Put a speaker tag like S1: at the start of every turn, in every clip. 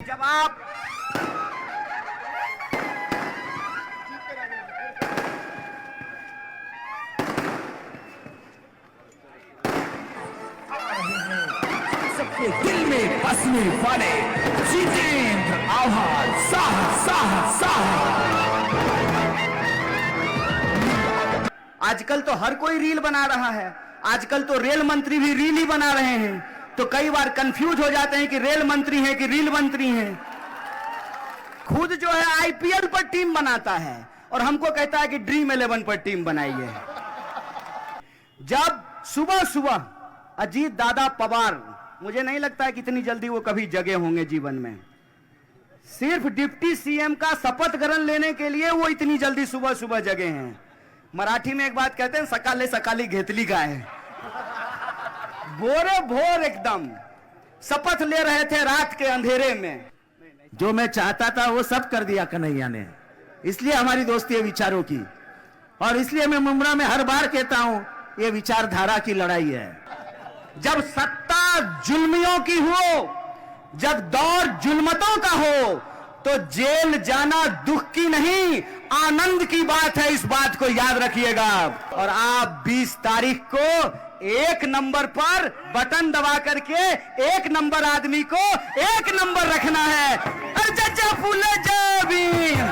S1: जब आप
S2: सबके दिल में बसने वाले जितेंद्र आव्हाड साहस।
S1: आजकल तो हर कोई रील बना रहा है। आजकल तो रेल मंत्री भी रील ही बना रहे हैं, तो कई बार कंफ्यूज हो जाते हैं कि रेल मंत्री हैं कि रील मंत्री हैं। खुद जो है आईपीएल पर टीम बनाता है और हमको कहता है कि ड्रीम 11 पर टीम बनाइए। जब सुबह सुबह अजीत दादा पवार, मुझे नहीं लगता है कि इतनी जल्दी वो कभी जगे होंगे जीवन में, सिर्फ डिप्टी सीएम का शपथ ग्रहण लेने के लिए वो इतनी जल्दी सुबह सुबह जगे हैं। मराठी में एक बात कहते हैं, सकाले सकाली घेतली गाय। भोरे भोर एकदम शपथ ले रहे थे रात के अंधेरे में।
S2: जो मैं चाहता था वो सब कर दिया कन्हैया ने, इसलिए हमारी दोस्ती है विचारों की, और इसलिए मैं मुमरा में हर बार कहता हूं ये विचारधारा की लड़ाई है।
S1: जब सत्ता जुल्मियों की हो, जब दौर जुल्मतों का हो, तो जेल जाना दुख की नहीं आनंद की बात है। इस बात को याद रखिएगा। और आप 20 तारीख को 1 नंबर पर बटन दबा करके 1 नंबर आदमी को 1 नंबर रखना है। अरे चाचा फूले जय भीम,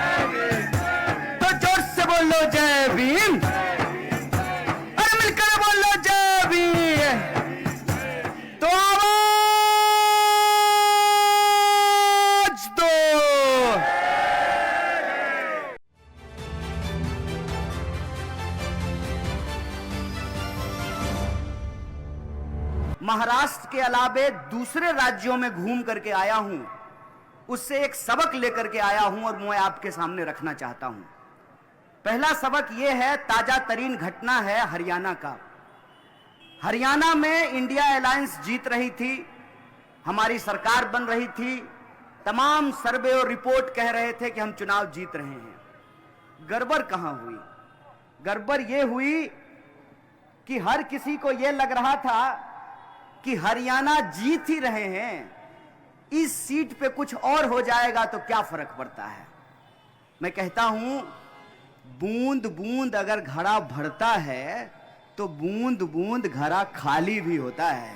S1: तो जोर से बोलो जय भीम, अरे मिलकर बोलो जय भीम। तो आवाज दो। महाराष्ट्र के अलावे दूसरे राज्यों में घूम करके आया हूं, उससे एक सबक लेकर के आया हूं और मैं आपके सामने रखना चाहता हूं। पहला सबक यह है, ताजा तरीन घटना है हरियाणा का। हरियाणा में इंडिया अलायंस जीत रही थी, हमारी सरकार बन रही थी, तमाम सर्वे और रिपोर्ट कह रहे थे कि हम चुनाव जीत रहे हैं। गड़बड़ कहां हुई? गड़बड़ यह हुई कि हर किसी को यह लग रहा था कि हरियाणा जीत ही रहे हैं, इस सीट पे कुछ और हो जाएगा तो क्या फर्क पड़ता है। मैं कहता हूं, बूंद बूंद अगर घड़ा भरता है तो बूंद बूंद घड़ा खाली भी होता है।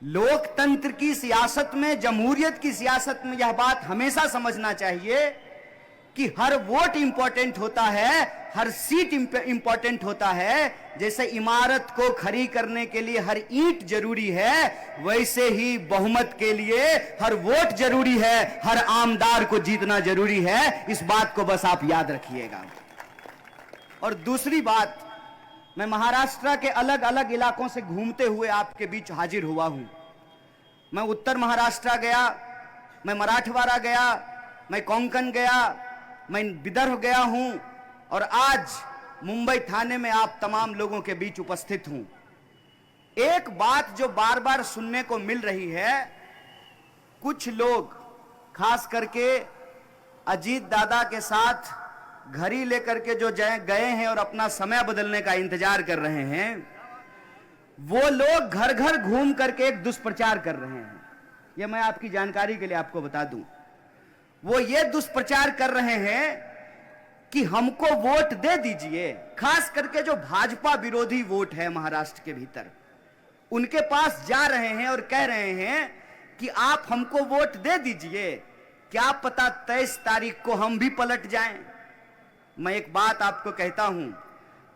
S1: लोकतंत्र की सियासत में, जमहूरियत की सियासत में यह बात हमेशा समझना चाहिए कि हर वोट इंपॉर्टेंट होता है, हर सीट इंपॉर्टेंट होता है। जैसे इमारत को खड़ी करने के लिए हर ईंट जरूरी है, वैसे ही बहुमत के लिए हर वोट जरूरी है, हर आमदार को जीतना जरूरी है। इस बात को बस आप याद रखिएगा। और दूसरी बात, मैं महाराष्ट्र के अलग अलग इलाकों से घूमते हुए आपके बीच हाजिर हुआ हूं। मैं उत्तर महाराष्ट्र गया, मैं मराठवाड़ा गया, मैं कोंकण गया, मैं विदर्भ गया हूं, और आज मुंबई थाने में आप तमाम लोगों के बीच उपस्थित हूं। एक बात जो बार बार सुनने को मिल रही है, कुछ लोग खास करके अजीत दादा के साथ घड़ी लेकर के जो गए हैं और अपना समय बदलने का इंतजार कर रहे हैं, वो लोग घर घर घूम करके एक दुष्प्रचार कर रहे हैं। यह मैं आपकी जानकारी के लिए आपको बता दूं। वो ये दुष्प्रचार कर रहे हैं कि हमको वोट दे दीजिए। खास करके जो भाजपा विरोधी वोट है महाराष्ट्र के भीतर, उनके पास जा रहे हैं और कह रहे हैं कि आप हमको वोट दे दीजिए, क्या पता 23 तारीख को हम भी पलट जाएं। मैं एक बात आपको कहता हूं,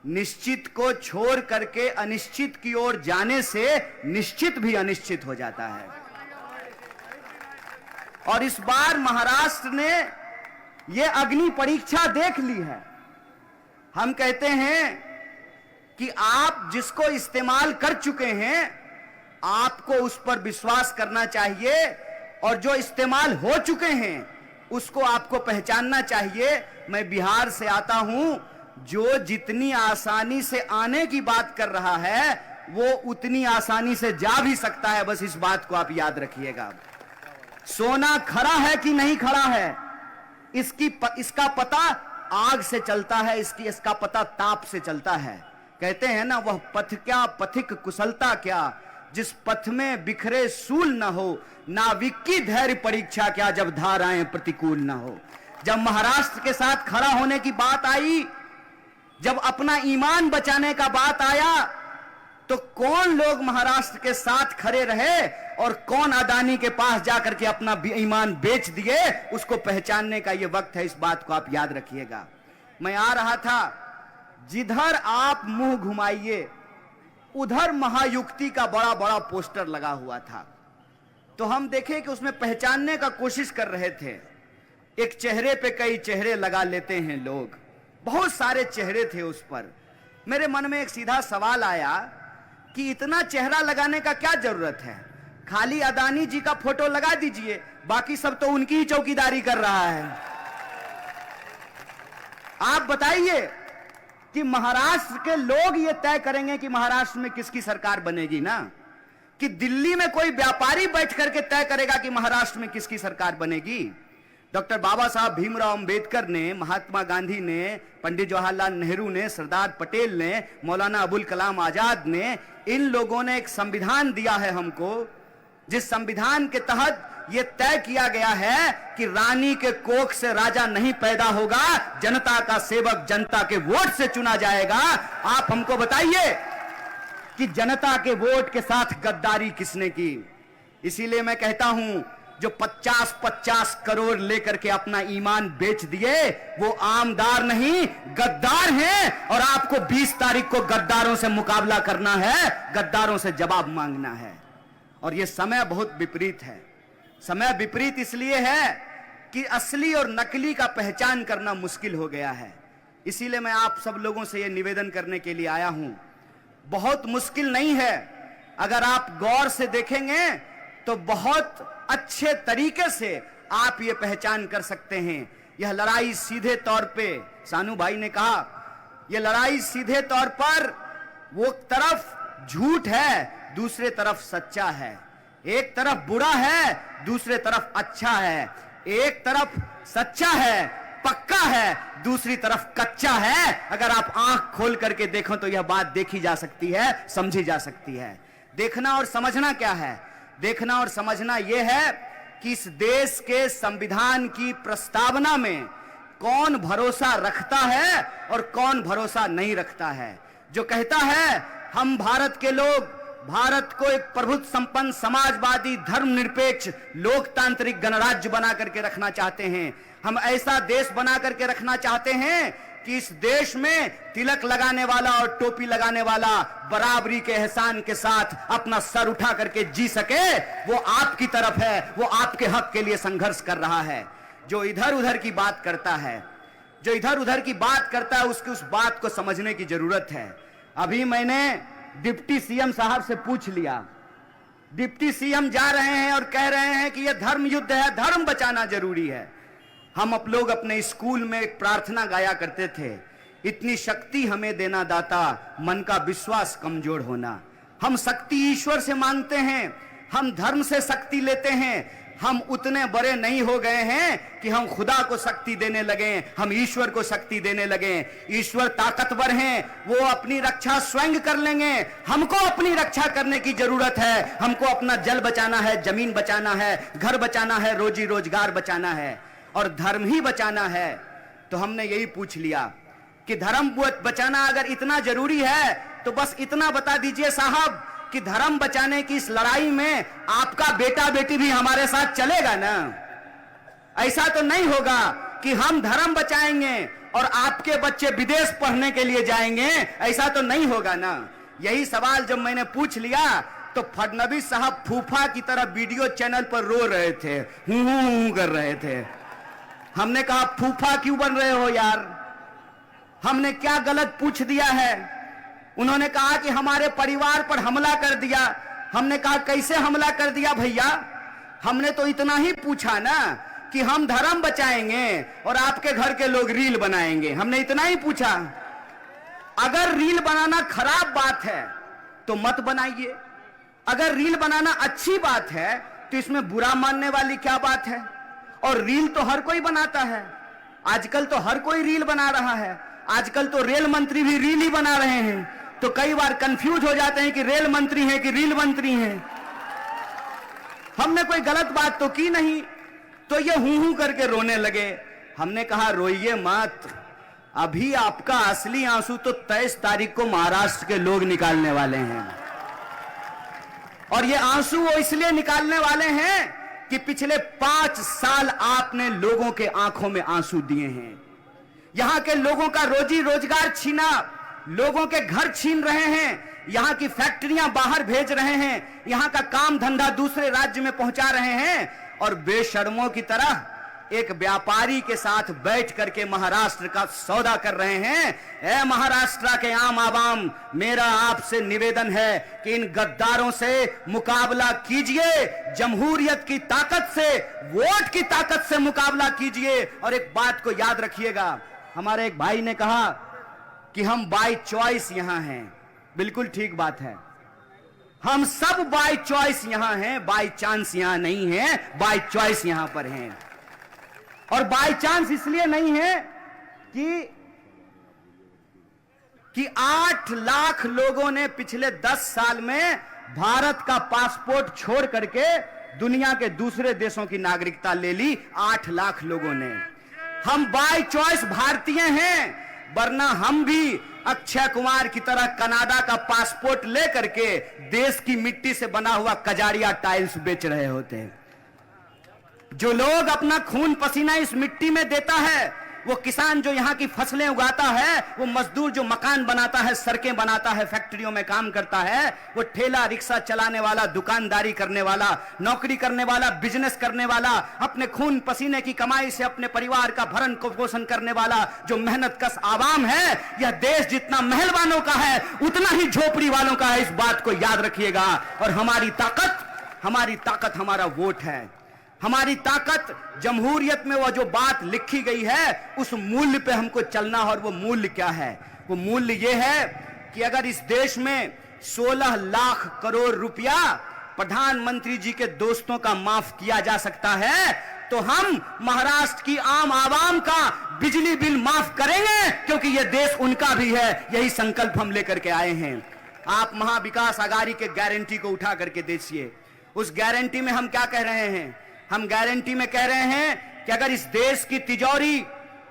S1: निश्चित को छोड़ करके अनिश्चित की ओर जाने से निश्चित भी अनिश्चित हो जाता है। और इस बार महाराष्ट्र ने यह अग्नि परीक्षा देख ली है। हम कहते हैं कि आप जिसको इस्तेमाल कर चुके हैं, आपको उस पर विश्वास करना चाहिए, और जो इस्तेमाल हो चुके हैं उसको आपको पहचानना चाहिए। मैं बिहार से आता हूं, जो जितनी आसानी से आने की बात कर रहा है वो उतनी आसानी से जा भी सकता है। बस इस बात को आप याद रखिएगा। सोना खड़ा है कि नहीं खड़ा है, इसका पता आग से चलता है, इसका पता ताप से चलता है। कहते हैं ना, वह पथ क्या पथिक कुशलता क्या, जिस पथ में बिखरे सूल न हो, नाविक की धैर्य परीक्षा क्या जब धाराएं प्रतिकूल न हो। जब महाराष्ट्र के साथ खड़ा होने की बात आई, जब अपना ईमान बचाने का बात आया, तो कौन लोग महाराष्ट्र के साथ खड़े रहे और कौन अदानी के पास जाकर के अपना ईमान बेच दिए, उसको पहचानने का यह वक्त है। इस बात को आप याद रखिएगा। मैं आ रहा था, जिधर आप मुंह घुमाइए उधर महायुक्ति का बड़ा बड़ा पोस्टर लगा हुआ था। तो हम देखे कि उसमें पहचानने का कोशिश कर रहे थे। एक चेहरे पे कई चेहरे लगा लेते हैं लोग, बहुत सारे चेहरे थे उस पर। मेरे मन में एक सीधा सवाल आया कि इतना चेहरा लगाने का क्या जरूरत है? खाली अदानी जी का फोटो लगा दीजिए, बाकी सब तो उनकी ही चौकीदारी कर रहा है। आप बताइए कि महाराष्ट्र के लोग ये तय करेंगे कि महाराष्ट्र में किसकी सरकार बनेगी ना, कि दिल्ली में कोई व्यापारी बैठ करके तय करेगा कि महाराष्ट्र में किसकी सरकार बनेगी? डॉक्टर बाबा साहब भीमराव अंबेडकर ने, महात्मा गांधी ने, पंडित जवाहरलाल नेहरू ने, सरदार पटेल ने, मौलाना अबुल कलाम आजाद ने, इन लोगों ने एक संविधान दिया है हमको, जिस संविधान के तहत यह तय किया गया है कि रानी के कोख से राजा नहीं पैदा होगा, जनता का सेवक जनता के वोट से चुना जाएगा। आप हमको बताइए कि जनता के वोट के साथ गद्दारी किसने की? इसीलिए मैं कहता हूं, जो 50-50 करोड़ लेकर के अपना ईमान बेच दिए, वो आमदार नहीं गद्दार हैं। और आपको 20 तारीख को गद्दारों से मुकाबला करना है, गद्दारों से जवाब मांगना है। और यह समय बहुत विपरीत है। समय विपरीत इसलिए है कि असली और नकली का पहचान करना मुश्किल हो गया है। इसीलिए मैं आप सब लोगों से यह निवेदन करने के लिए आया हूं। बहुत मुश्किल नहीं है, अगर आप गौर से देखेंगे तो बहुत अच्छे तरीके से आप ये पहचान कर सकते हैं। यह लड़ाई सीधे तौर पे, सानू भाई ने कहा, यह लड़ाई सीधे तौर पर वो तरफ झूठ है, दूसरे तरफ सच्चा है। एक तरफ बुरा है, दूसरे तरफ अच्छा है। एक तरफ सच्चा है, पक्का है, दूसरी तरफ कच्चा है। अगर आप आंख खोल करके देखो तो यह बात देखी जा सकती है, समझी जा सकती है। देखना और समझना क्या है? देखना और समझना यह है कि इस देश के संविधान की प्रस्तावना में कौन भरोसा रखता है और कौन भरोसा नहीं रखता है। जो कहता है हम भारत के लोग भारत को एक प्रभुत्व संपन्न, समाजवादी, धर्मनिरपेक्ष, लोकतांत्रिक गणराज्य बना करके रखना चाहते हैं, हम ऐसा देश बना करके रखना चाहते हैं कि इस देश में तिलक लगाने वाला और टोपी लगाने वाला बराबरी के एहसान के साथ अपना सर उठा करके जी सके, वो आपकी तरफ है, वो आपके हक के लिए संघर्ष कर रहा है। जो इधर उधर की बात करता है, जो इधर उधर की बात करता है, उसकी उस बात को समझने की जरूरत है। अभी मैंने डिप्टी सीएम साहब से पूछ लिया, डिप्टी सीएम जा रहे हैं और कह रहे हैं कि यह धर्म युद्ध है, धर्म बचाना जरूरी है। हम लोग अपने स्कूल में एक प्रार्थना गाया करते थे, इतनी शक्ति हमें देना दाता, मन का विश्वास कमजोर होना। हम शक्ति ईश्वर से मांगते हैं, हम धर्म से शक्ति लेते हैं। हम उतने बड़े नहीं हो गए हैं कि हम खुदा को शक्ति देने लगे, हम ईश्वर को शक्ति देने लगे। ईश्वर ताकतवर हैं, वो अपनी रक्षा स्वयं कर लेंगे। हमको अपनी रक्षा करने की जरूरत है। हमको अपना जल बचाना है, जमीन बचाना है, घर बचाना है, रोजी रोजगार बचाना है और धर्म ही बचाना है। तो हमने यही पूछ लिया कि धर्म बचाना अगर इतना जरूरी है तो बस इतना बता दीजिए साहब कि धर्म बचाने की इस लड़ाई में आपका बेटा बेटी भी हमारे साथ चलेगा ना? ऐसा तो नहीं होगा कि हम धर्म बचाएंगे और आपके बच्चे विदेश पढ़ने के लिए जाएंगे, ऐसा तो नहीं होगा ना? यही सवाल जब मैंने पूछ लिया तो फडणवीस साहब फूफा की तरह वीडियो चैनल पर रो रहे थे, हूं कर रहे थे। हमने कहा फूफा क्यों बन रहे हो यार, हमने क्या गलत पूछ दिया है? उन्होंने कहा कि हमारे परिवार पर हमला कर दिया। हमने कहा कैसे हमला कर दिया भैया? हमने तो इतना ही पूछा ना कि हम धर्म बचाएंगे और आपके घर के लोग रील बनाएंगे, हमने इतना ही पूछा। अगर रील बनाना खराब बात है तो मत बनाइए, अगर रील बनाना अच्छी बात है तो इसमें बुरा मानने वाली क्या बात है? और रील तो हर कोई बनाता है, आजकल तो हर कोई रील बना रहा है। आजकल तो रेल मंत्री भी रील ही बना रहे हैं। तो कई बार कंफ्यूज हो जाते हैं कि रेल मंत्री हैं कि रील मंत्री हैं। हमने कोई गलत बात तो की नहीं, तो ये हूं करके रोने लगे। हमने कहा रोइए मत, अभी आपका असली आंसू तो 23 तारीख को महाराष्ट्र के लोग निकालने वाले हैं। और ये आंसू वो इसलिए निकालने वाले हैं कि पिछले 5 साल आपने लोगों के आंखों में आंसू दिए हैं। यहां के लोगों का रोजी रोजगार छीना, लोगों के घर छीन रहे हैं, यहां की फैक्ट्रियां बाहर भेज रहे हैं, यहां का काम धंधा दूसरे राज्य में पहुंचा रहे हैं, और बेशर्मों की तरह एक व्यापारी के साथ बैठ करके महाराष्ट्र का सौदा कर रहे हैं। ऐ महाराष्ट्र के आम आवाम, मेरा आपसे निवेदन है कि इन गद्दारों से मुकाबला कीजिए, जमहूरियत की ताकत से, वोट की ताकत से मुकाबला कीजिए। और एक बात को याद रखिएगा, हमारे एक भाई ने कहा कि हम बाय चॉइस यहां हैं। बिल्कुल ठीक बात है, हम सब बाय चॉइस यहां हैं, बाय चांस यहां नहीं है, बाय चॉइस यहां पर हैं। और बाय चांस इसलिए नहीं है कि 8 लाख लोगों ने पिछले 10 साल में भारत का पासपोर्ट छोड़ करके दुनिया के दूसरे देशों की नागरिकता ले ली। 8 लाख लोगों ने। हम बाय चॉइस भारतीय हैं, वरना हम भी अक्षय कुमार की तरह कनाडा का पासपोर्ट लेकर के देश की मिट्टी से बना हुआ कजारिया टाइल्स बेच रहे होते हैं। जो लोग अपना खून पसीना इस मिट्टी में देता है, वो किसान जो यहां की फसलें उगाता है, वो मजदूर जो मकान बनाता है, सड़कें बनाता है, फैक्ट्रियों में काम करता है, वो ठेला रिक्शा चलाने वाला, दुकानदारी करने वाला, नौकरी करने वाला, बिजनेस करने वाला, अपने खून पसीने की कमाई से अपने परिवार का भरण पोषण करने वाला जो मेहनत कश आवाम है, यह देश जितना महल वालों का है उतना ही झोपड़ी वालों का है। इस बात को याद रखिएगा। और हमारी ताकत हमारा वोट है। हमारी ताकत जमहूरियत में वो जो बात लिखी गई है उस मूल्य पे हमको चलना। और वो मूल्य क्या है? वो मूल्य ये है कि अगर इस देश में 16 लाख करोड़ रुपया प्रधानमंत्री जी के दोस्तों का माफ किया जा सकता है, तो हम महाराष्ट्र की आम आवाम का बिजली बिल माफ करेंगे, क्योंकि ये देश उनका भी है। यही संकल्प हम लेकर के आए हैं। आप महाविकास आघाड़ी के गारंटी को उठा करके देखिए। उस गारंटी में हम क्या कह रहे हैं? हम गारंटी में कह रहे हैं कि अगर इस देश की तिजोरी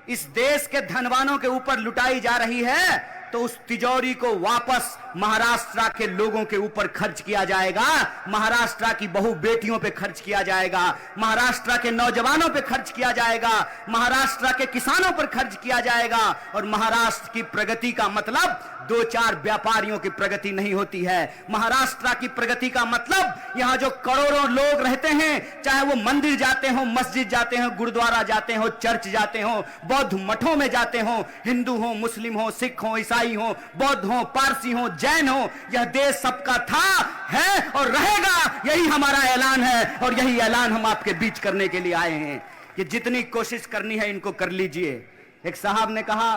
S1: इस देश के धनवानों के ऊपर लुटाई जा रही है, तो उस तिजोरी को वापस महाराष्ट्र के लोगों के ऊपर खर्च किया जाएगा, महाराष्ट्र की बहु बेटियों पे खर्च किया जाएगा, महाराष्ट्र के नौजवानों पे खर्च किया जाएगा, महाराष्ट्र के किसानों पर खर्च किया जाएगा। और महाराष्ट्र की प्रगति का मतलब 2-4 व्यापारियों की प्रगति नहीं होती है। महाराष्ट्र की प्रगति का मतलब यहां जो करोड़ों लोग रहते हैं, चाहे वो मंदिर जाते हो, मस्जिद जाते हो, गुरुद्वारा जाते हो, चर्च जाते हो, बौद्ध मठों में जाते हो, हिंदू हो, मुस्लिम हो, सिख हो, ईसाई हो, बौद्ध हो, पारसी हो, जैन हो, यह देश सबका था, है और रहेगा। यही हमारा ऐलान है और यही ऐलान हम आपके बीच करने के लिए आए हैं कि जितनी कोशिश करनी है इनको कर लीजिए। एक साहब ने कहा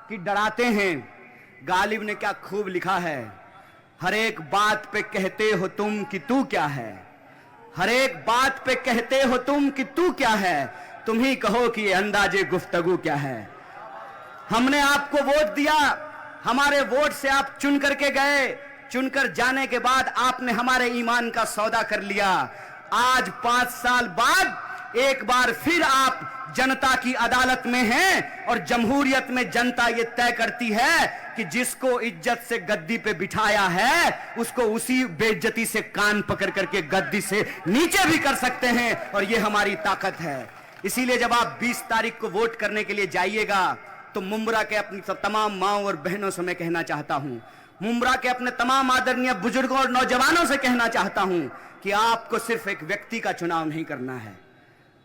S1: कि डराते हैं, गालिब ने क्या खूब लिखा है, हर एक बात पे कहते हो तुम कि तू क्या है, हर एक बात पे कहते हो तुम कि तू क्या है, तुम ही कहो कि ये अंदाजे गुफ्तगू क्या है। हमने आपको वोट दिया, हमारे वोट से आप चुन करके गए, चुनकर जाने के बाद आपने हमारे ईमान का सौदा कर लिया। आज 5 साल बाद एक बार फिर आप जनता की अदालत में हैं और जमहूरियत में जनता ये तय करती है कि जिसको इज्जत से गद्दी पे बिठाया है उसको उसी बेइज्जती से कान पकड़ करके गद्दी से नीचे भी कर सकते हैं। और ये हमारी ताकत है। इसीलिए जब आप 20 तारीख को वोट करने के लिए जाइएगा, तो मुंब्रा के अपनी तमाम माओ और बहनों से मैं कहना चाहता हूं, मुंब्रा के अपने तमाम आदरणीय बुजुर्गों और नौजवानों से कहना चाहता हूं कि आपको सिर्फ एक व्यक्ति का चुनाव नहीं करना है।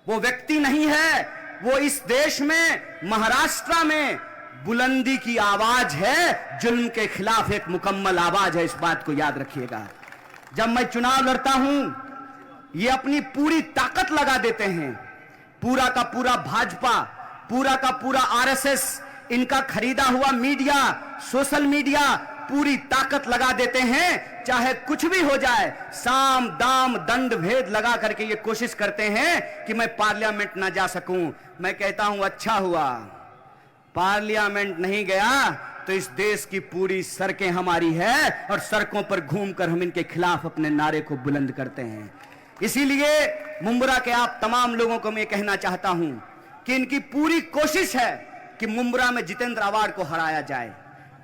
S1: वो व्यक्ति नहीं है, वो इस देश में, महाराष्ट्र में बुलंदी की आवाज है, जुल्म के खिलाफ एक मुकम्मल आवाज है। इस बात को याद रखिएगा। जब मैं चुनाव लड़ता हूं, ये अपनी पूरी ताकत लगा देते हैं। पूरा का पूरा भाजपा, पूरा का पूरा आरएसएस, इनका खरीदा हुआ मीडिया, सोशल मीडिया पूरी ताकत लगा देते हैं। चाहे कुछ भी हो जाए, साम दाम दंड भेद लगा करके ये कोशिश करते हैं कि मैं पार्लियामेंट ना जा सकूं। मैं कहता हूं अच्छा हुआ पार्लियामेंट नहीं गया तो इस देश की पूरी सड़कें हमारी है और सड़कों पर घूमकर हम इनके खिलाफ अपने नारे को बुलंद करते हैं। इसीलिए मुंब्रा के आप तमाम लोगों को मैं कहना चाहता हूं कि इनकी पूरी कोशिश है कि मुंब्रा में जितेंद्र अवार को हराया जाए।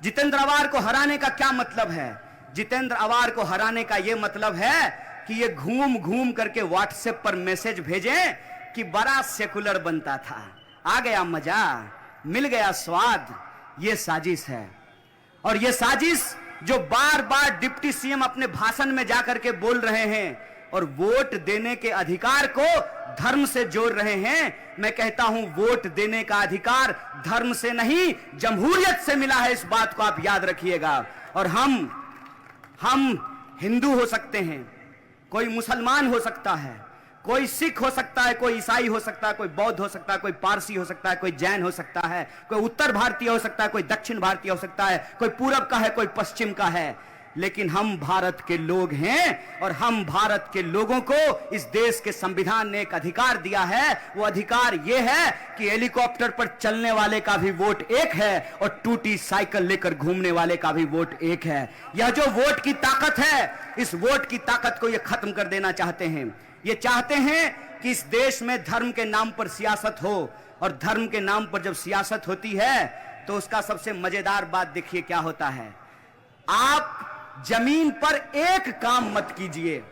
S1: जितेंद्र अवार को हराने का क्या मतलब है? जितेंद्र अवार को हराने का यह मतलब है कि ये घूम घूम करके व्हाट्सएप पर मैसेज भेजें कि बड़ा सेकुलर बनता था, आ गया मजा, मिल गया स्वाद। ये साजिश है। और ये साजिश जो बार बार डिप्टी सीएम अपने भाषण में जाकर के बोल रहे हैं और वोट देने के अधिकार को धर्म से जोड़ रहे हैं, मैं कहता हूं वोट देने का अधिकार धर्म से नहीं जमहूरियत से मिला है। इस बात को आप याद रखिएगा। और हम हिंदू हो सकते हैं, कोई मुसलमान हो सकता है, कोई सिख हो सकता है, कोई ईसाई हो सकता है, कोई बौद्ध हो सकता है, कोई पारसी हो सकता है, कोई जैन हो सकता है, कोई उत्तर भारतीय हो सकता है, कोई दक्षिण भारतीय हो सकता है, कोई पूरब का है, कोई पश्चिम का है, लेकिन हम भारत के लोग हैं। और हम भारत के लोगों को इस देश के संविधान ने एक अधिकार दिया है। वो अधिकार यह है कि हेलीकॉप्टर पर चलने वाले का भी वोट एक है और टूटी साइकिल लेकर घूमने वाले का भी वोट एक है। यह जो वोट की ताकत है, इस वोट की ताकत को ये खत्म कर देना चाहते हैं। ये चाहते हैं कि इस देश में धर्म के नाम पर सियासत हो, और धर्म के नाम पर जब सियासत होती है तो उसका सबसे मजेदार बात देखिए क्या होता है। आप जमीन पर एक काम मत कीजिए,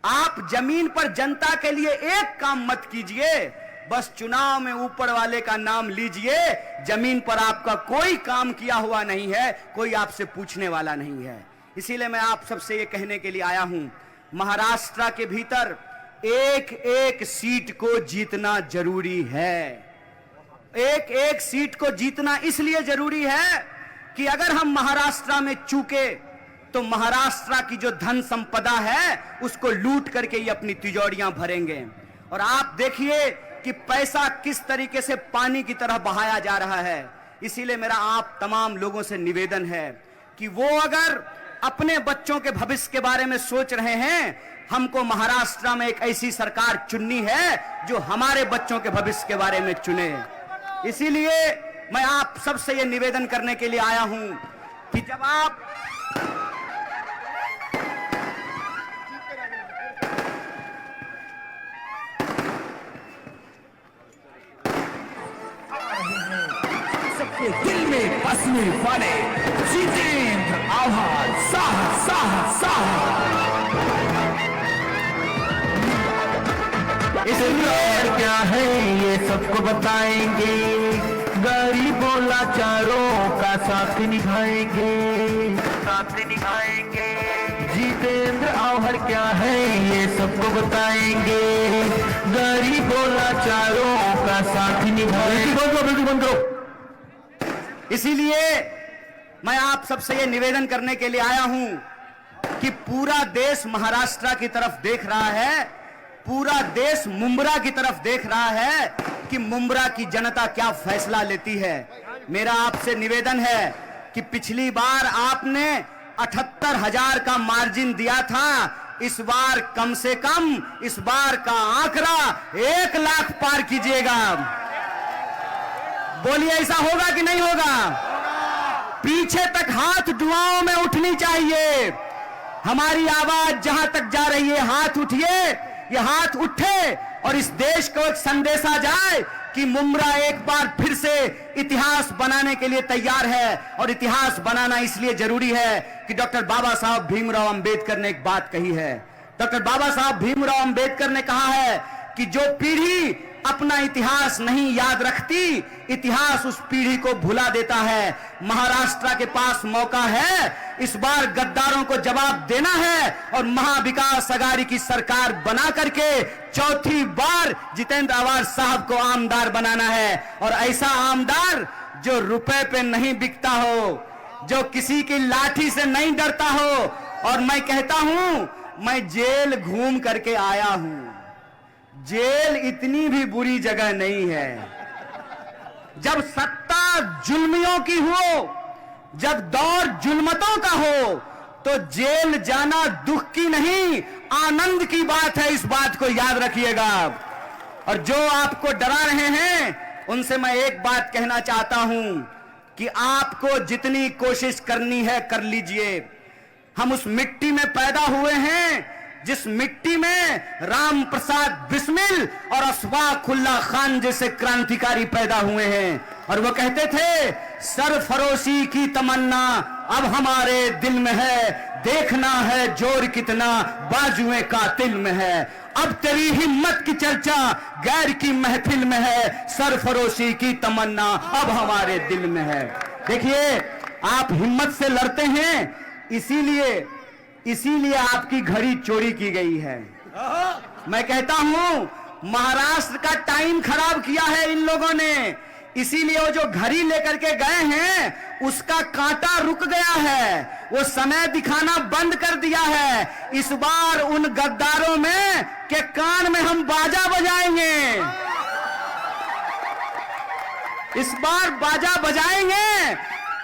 S1: आप जमीन पर जनता के लिए एक काम मत कीजिए, बस चुनाव में ऊपर वाले का नाम लीजिए। जमीन पर आपका कोई काम किया हुआ नहीं है, कोई आपसे पूछने वाला नहीं है। इसीलिए मैं आप सबसे ये कहने के लिए आया हूं, महाराष्ट्र के भीतर एक एक सीट को जीतना जरूरी है। एक एक सीट को जीतना इसलिए जरूरी है कि अगर हम महाराष्ट्र में चूके तो महाराष्ट्र की जो धन संपदा है उसको लूट करके ये अपनी तिजोरियां भरेंगे। और आप देखिए कि पैसा किस तरीके से पानी की तरह बहाया जा रहा है। इसीलिए मेरा आप तमाम लोगों से निवेदन है कि वो अगर अपने बच्चों के भविष्य के बारे में सोच रहे हैं, हमको महाराष्ट्र में एक ऐसी सरकार चुननी है जो हमारे बच्चों के भविष्य के बारे में चुने। इसीलिए मैं आप सबसे ये निवेदन करने के लिए आया हूं कि जब आप
S3: दिल में बसने वाले जितेंद्र आवार साहस साहस साहस।
S4: इसलिए क्या है ये सबको बताएंगे, गरीबों लाचारों का साथ निभाएंगे, साथ निभाएंगे। जितेंद्र आव्हाड क्या है ये सबको बताएंगे, गरीबों लाचारों का साथ निभाएंगे।
S1: इसीलिए मैं आप सबसे ये निवेदन करने के लिए आया हूं कि पूरा देश महाराष्ट्र की तरफ देख रहा है, पूरा देश मुंब्रा की तरफ देख रहा है कि मुंब्रा की जनता क्या फैसला लेती है। मेरा आपसे निवेदन है कि पिछली बार आपने 78,000 का मार्जिन दिया था, इस बार कम से कम इस बार का आंकड़ा 1 लाख पार कीजिएगा। बोलिए ऐसा होगा कि नहीं होगा? पीछे तक हाथ दुआओं में उठनी चाहिए। हमारी आवाज जहां तक जा रही है, हाथ उठिए, ये हाथ उठे और इस देश को एक संदेशा जाए कि मुंब्रा एक बार फिर से इतिहास बनाने के लिए तैयार है। और इतिहास बनाना इसलिए जरूरी है कि डॉक्टर बाबा साहब भीमराव अंबेडकर ने एक बात कही है। डॉक्टर बाबा साहब भीमराव अंबेडकर ने कहा है कि जो पीढ़ी अपना इतिहास नहीं याद रखती, इतिहास उस पीढ़ी को भुला देता है। महाराष्ट्र के पास मौका है, इस बार गद्दारों को जवाब देना है और महाविकास अघाड़ी की सरकार बना करके चौथी बार जितेंद्र आवार साहब को आमदार बनाना है। और ऐसा आमदार जो रुपए पे नहीं बिकता हो, जो किसी की लाठी से नहीं डरता हो। और मैं कहता हूं, मैं जेल घूम करके आया हूं, जेल इतनी भी बुरी जगह नहीं है। जब सत्ता जुल्मियों की हो, जब दौर जुल्मतों का हो, तो जेल जाना दुख की नहीं आनंद की बात है। इस बात को याद रखिएगा। और जो आपको डरा रहे हैं उनसे मैं एक बात कहना चाहता हूं कि आपको जितनी कोशिश करनी है कर लीजिए। हम उस मिट्टी में पैदा हुए हैं जिस मिट्टी में राम प्रसाद बिस्मिल और अशफाकुल्लाह खान जैसे क्रांतिकारी पैदा हुए हैं, और वो कहते थे सरफरोशी की तमन्ना अब हमारे दिल में है, देखना है जोर कितना बाजुए कातिल में है। अब तेरी हिम्मत की चर्चा गैर की महफिल में है, सरफरोशी की तमन्ना अब हमारे दिल में है। देखिए, आप हिम्मत से लड़ते हैं, इसीलिए आपकी घड़ी चोरी की गई है। मैं कहता हूं महाराष्ट्र का टाइम खराब किया है इन लोगों ने, इसीलिए वो जो घड़ी लेकर के गए हैं उसका कांटा रुक गया है, वो समय दिखाना बंद कर दिया है। इस बार उन गद्दारों में के कान में हम बाजा बजाएंगे, इस बार बाजा बजाएंगे।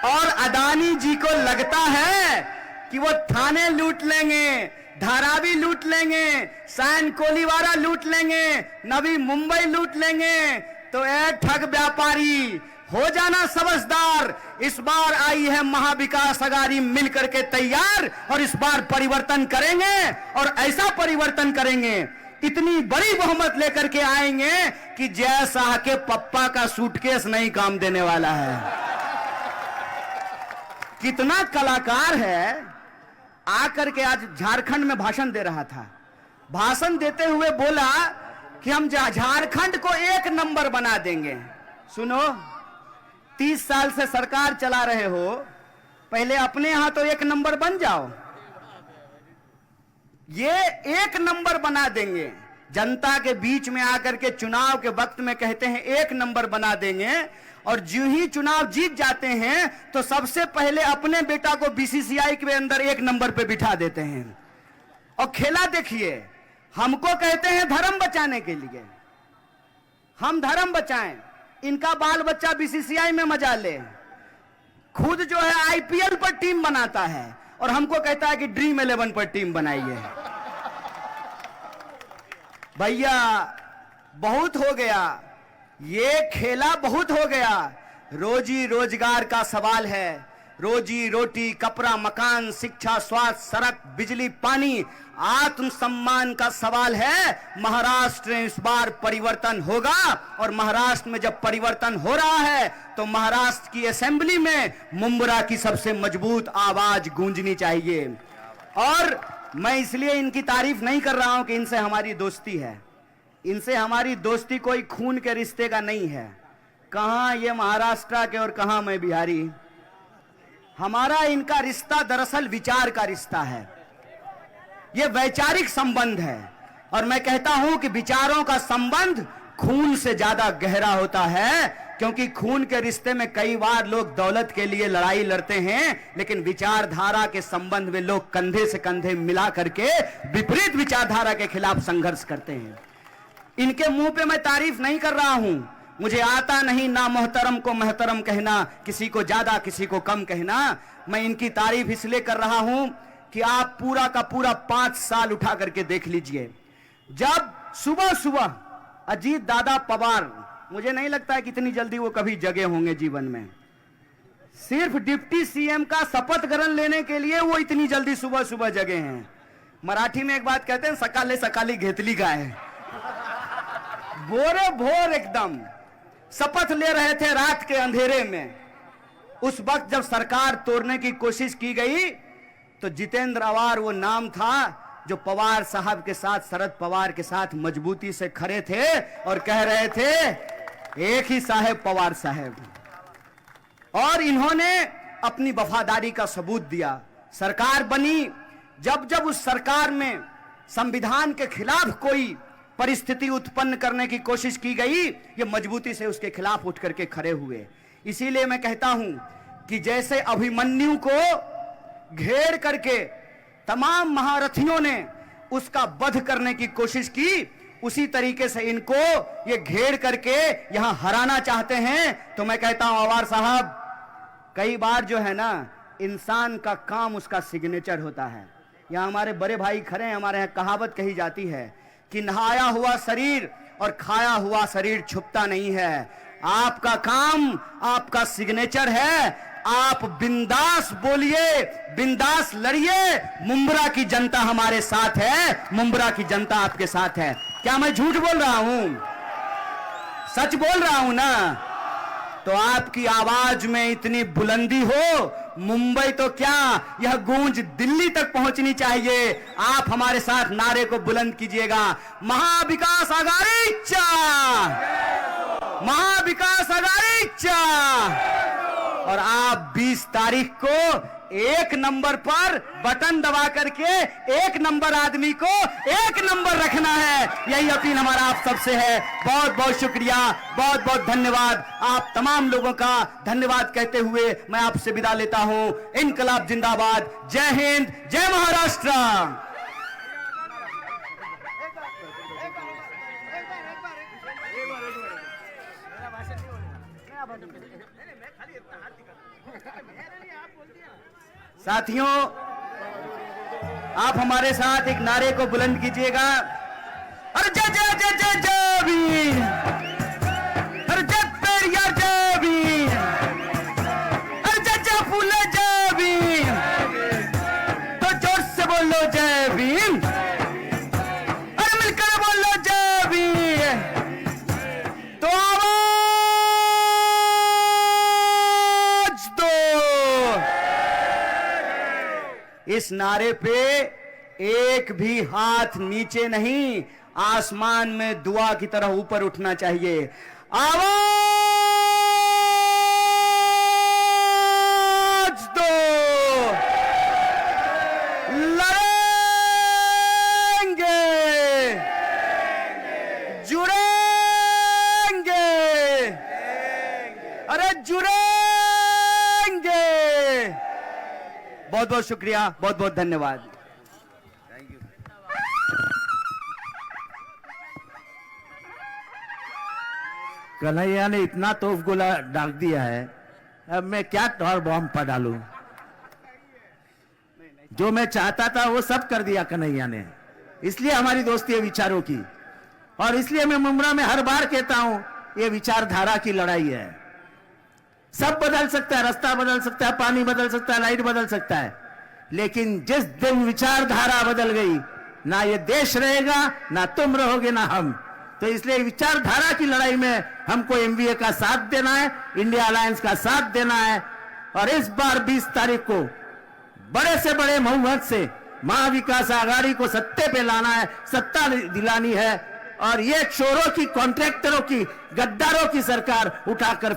S1: और अदानी जी को लगता है कि वो थाने लूट लेंगे, धारावी लूट लेंगे, सैन कोलीवारा लूट लेंगे, नवी मुंबई लूट लेंगे, तो ए ठग व्यापारी हो जाना समझदार। इस बार आई है महाविकास अघाड़ी मिलकर के तैयार, और इस बार परिवर्तन करेंगे, और ऐसा परिवर्तन करेंगे, इतनी बड़ी बहुमत लेकर के आएंगे कि जय शाह के पप्पा का सूटकेस नहीं काम देने वाला है। कितना कलाकार है, आकर के आज झारखंड में भाषण दे रहा था, भाषण देते हुए बोला कि हम झारखंड को 1 नंबर बना देंगे। सुनो, 30 साल से सरकार चला रहे हो, पहले अपने यहां तो 1 नंबर बन जाओ। ये 1 नंबर बना देंगे, जनता के बीच में आकर के चुनाव के वक्त में कहते हैं 1 नंबर बना देंगे, और जो ही चुनाव जीत जाते हैं तो सबसे पहले अपने बेटा को बीसीसीआई के अंदर 1 नंबर पे बिठा देते हैं। और खेला देखिए, हमको कहते हैं धर्म बचाने के लिए, हम धर्म बचाएं, इनका बाल बच्चा बीसीसीआई में मजा ले, खुद जो है आईपीएल पर टीम बनाता है और हमको कहता है कि ड्रीम 11 पर टीम बनाइए। भैया बहुत हो गया, ये खेला बहुत हो गया। रोजी रोजगार का सवाल है, रोजी रोटी, कपड़ा, मकान, शिक्षा, स्वास्थ्य, सड़क, बिजली, पानी, आत्मसम्मान का सवाल है। महाराष्ट्र में इस बार परिवर्तन होगा, और महाराष्ट्र में जब परिवर्तन हो रहा है तो महाराष्ट्र की असेंबली में मुंबरा की सबसे मजबूत आवाज गूंजनी चाहिए। और मैं इसलिए इनकी तारीफ नहीं कर रहा हूं कि इनसे हमारी दोस्ती है, इनसे हमारी दोस्ती कोई खून के रिश्ते का नहीं है। कहां ये महाराष्ट्र के और कहां मैं बिहारी। हमारा इनका रिश्ता दरअसल विचार का रिश्ता है, यह वैचारिक संबंध है। और मैं कहता हूं कि विचारों का संबंध खून से ज्यादा गहरा होता है, क्योंकि खून के रिश्ते में कई बार लोग दौलत के लिए लड़ाई लड़ते हैं, लेकिन विचारधारा के संबंध में लोग कंधे से कंधे मिला करके विपरीत विचारधारा के खिलाफ संघर्ष करते हैं। इनके मुंह पे मैं तारीफ नहीं कर रहा हूं, मुझे आता नहीं ना मोहतरम को महतरम कहना, किसी को ज्यादा किसी को कम कहना। मैं इनकी तारीफ इसलिए कर रहा हूं कि आप पूरा का पूरा 5 साल उठा करके देख लीजिए। जब सुबह सुबह अजीत दादा पवार, मुझे नहीं लगता है कितनी जल्दी वो कभी जगे होंगे जीवन में, सिर्फ डिप्टी सीएम का शपथ ग्रहण लेने के लिए वो इतनी जल्दी सुबह सुबह जगे हैं। मराठी में एक बात कहते हैं, सकाले सकाली घेतली गाय। भोरे भोर एकदम शपथ ले रहे थे रात के अंधेरे में। उस वक्त जब सरकार तोड़ने की कोशिश की गई तो जितेंद्र अवार वो नाम था जो पवार साहब के साथ, शरद पवार के साथ मजबूती से खड़े थे और कह रहे थे एक ही साहेब पवार साहेब। और इन्होंने अपनी वफादारी का सबूत दिया, सरकार बनी। जब जब उस सरकार में संविधान के खिलाफ कोई परिस्थिति उत्पन्न करने की कोशिश की गई, ये मजबूती से उसके खिलाफ उठ करके खड़े हुए। इसीलिए मैं कहता हूं कि जैसे अभिमन्यु को घेर करके तमाम महारथियों ने उसका वध करने की कोशिश की, उसी तरीके से इनको ये घेर करके यहां हराना चाहते हैं। तो मैं कहता हूं अवार साहब, कई बार जो है ना, इंसान का काम उसका सिग्नेचर होता है। यहां हमारे बड़े भाई खड़े हैं, हमारे यहां कहावत कही जाती है कि नहाया हुआ शरीर और खाया हुआ शरीर छुपता नहीं है। आपका काम, आपका सिग्नेचर है। आप बिंदास बोलिए, बिंदास लड़िए। मुंब्रा की जनता हमारे साथ है, मुंब्रा की जनता आपके साथ है। क्या मैं झूठ बोल रहा हूं? सच बोल रहा हूं ना? तो आपकी आवाज में इतनी बुलंदी हो, मुंबई तो क्या, यह गूंज दिल्ली तक पहुंचनी चाहिए। आप हमारे साथ नारे को बुलंद कीजिएगा, महाविकास आघाडीचा, महाविकास आघाडीचा। और आप 20 तारीख को 1 नंबर पर बटन दबा करके 1 नंबर आदमी को 1 नंबर रखना है। यही अपील हमारा आप सबसे है। बहुत बहुत शुक्रिया, बहुत बहुत धन्यवाद। आप तमाम लोगों का धन्यवाद कहते हुए मैं आपसे विदा लेता हूं। इनकलाब जिंदाबाद। जय हिंद, जय महाराष्ट्र। साथियों, आप हमारे साथ एक नारे को बुलंद कीजिएगा। अरे जय जय जय जय जय वीर, अरे जय पेरिया जय वीर, अरे जय जय फूले जय वीर। तो जोर से बोलो जय वीर, अरे मिलकर बोलो जय वीर। तो इस नारे पे एक भी हाथ नीचे नहीं, आसमान में दुआ की तरह ऊपर उठना चाहिए। आवाज दो, लड़ेंगे, जुड़ेंगे, अरे जुड़ेंगे। बहुत बहुत शुक्रिया, बहुत बहुत धन्यवाद।
S2: कन्हैया ने इतना तोफ गोला डाल दिया है, अब मैं क्या और बॉम्ब पर डालूं? जो मैं चाहता था वो सब कर दिया कन्हैया ने। इसलिए हमारी दोस्ती है विचारों की, और इसलिए मैं मुंब्रा में हर बार कहता हूं ये विचारधारा की लड़ाई है। सब बदल सकता है, रास्ता बदल सकता है, पानी बदल सकता है, लाइट बदल सकता है, लेकिन जिस दिन विचारधारा बदल गई, ना ये देश रहेगा, ना तुम रहोगे, ना हम। तो इसलिए विचारधारा की लड़ाई में हमको एमवीए का साथ देना है, इंडिया अलायंस का साथ देना है। और इस बार 20 तारीख को बड़े से बड़े बहुमत से महाविकास आघाड़ी को सत्ते पे लाना है, सत्ता दिलानी है। और ये चोरों की, कॉन्ट्रैक्टरों की, गद्दारों की सरकार उठाकर